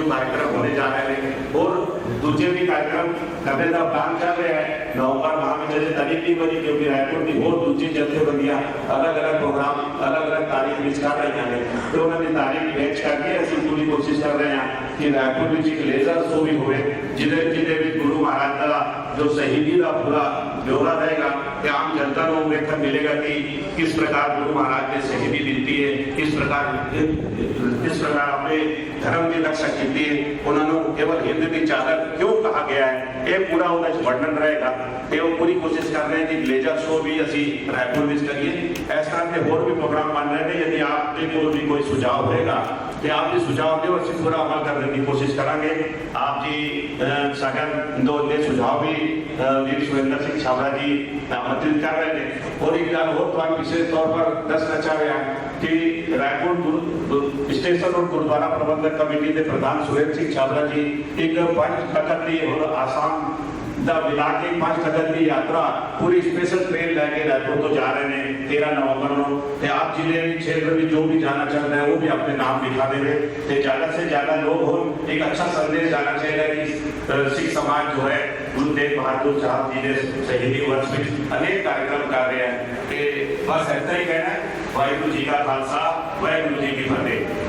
जो कार्यक्रम होने जा रहे हैं और दूसरे भी कार्यक्रम करने का प्लान कर रहे हैं। नवंबर माह में जैसे तारीख नहीं बनी क्योंकि रायपुर की और दूसरी जत्थेबंदियां अलग अलग प्रोग्राम अलग अलग तारीख मिस कर रही हैं, तो उन्होंने तारीख मैच करके ਅਸੀਂ पूरी कोशिश कर रहे हैं कि रायपुर में एक लेजर शो भी होवे जिन्हें भी गुरु महाराज का जो शहीदी का पूरा ब्यौरा रहेगा कि आम जनता को देखकर मिलेगा कि किस प्रकार गुरु महाराज ने शहीदी दी है, किस प्रकार अपने धर्म की रक्षा की है, उन्होंने केवल हिंद की चादर क्यों कहा गया है, ये पूरा उन्हें वर्णन रहेगा। ये वो पूरी कोशिश कर रहे हैं कि लेजर शो भी असी रायपुर में करिए। इस तरह के और भी प्रोग्राम बन रहे हैं। यदि आपके को भी कोई सुझाव रहेगा कि आप जी सुझाव दो, असी पूरा अमल करने की कोशिश करेंगे। आप जी सगन दो ने सुझाव भी वीर सुरेंद्र सिंह छाबड़ा जी आमंत्रित कर रहे हैं। और एक गल और विशेष तौर पर दसना चाह रहे हैं कि रायपुर स्टेशन और गुरुद्वारा प्रबंधक कमेटी के प्रधान सुरेंद्र सिंह छाबड़ा जी एक 5 तखत की और आसाम दा मिला के 5 तखत की यात्रा पूरी स्पेशल ट्रेन लैके रायपुर तो जा रहे हैं 13 नवंबर को। आप जिले क्षेत्र में जो भी जाना चाहते हैं वो भी अपने नाम लिखा देंगे। ज़्यादा से ज़्यादा लोग हो, एक अच्छा संदेश जाना चाहिए कि सिख समाज जो है गुरु तेग बहादुर साहब जी ने शहीदी वर्ष में अनेक कार्यक्रम कर रहे हैं कि बस ऐसा ही कहना है। वाहिगुरू जी का खालसा, वाहिगुरू जी की फतेह।